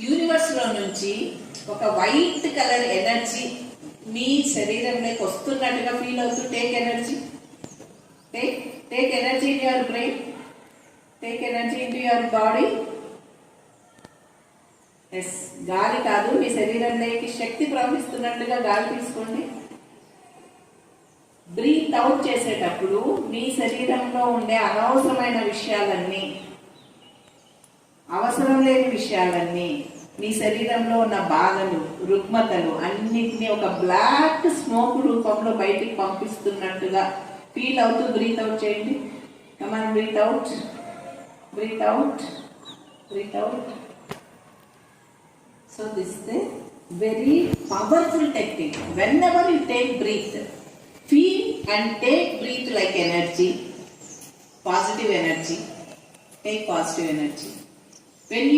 Universe లో నుంచి ఒక వైట్ కలర్ ఎనర్జీ మీ శరీరంలోకి వస్తున్నట్టుగా ఫీల్ అవుతూ take energy, take energy in your brain, take energy in your body. Yes, గాలి కాదు, మీ శరీరంలోకి శక్తి ప్రవహిస్తున్నట్టుగా గాలి తీసుకోండి. బ్రీత్ అవుట్ చేసేటప్పుడు మీ శరీరంలో ఉండే అనవసరమైన విషయాలన్నీ, అవసరం లేని విషయాలన్నీ, మీ శరీరంలో ఉన్న బాధలు, రుగ్మతలు అన్నిటినీ ఒక బ్లాక్ స్మోక్ రూపంలో బయటికి పంపిస్తున్నట్టుగా ఫీల్ అవుతూ బ్రీత్ అవుట్ చేయండి. Come on, breathe out, breathe out, breathe out. So this is a very powerful technique. Whenever you take breath, feel and take breath like energy, positive energy. Take positive energy. When you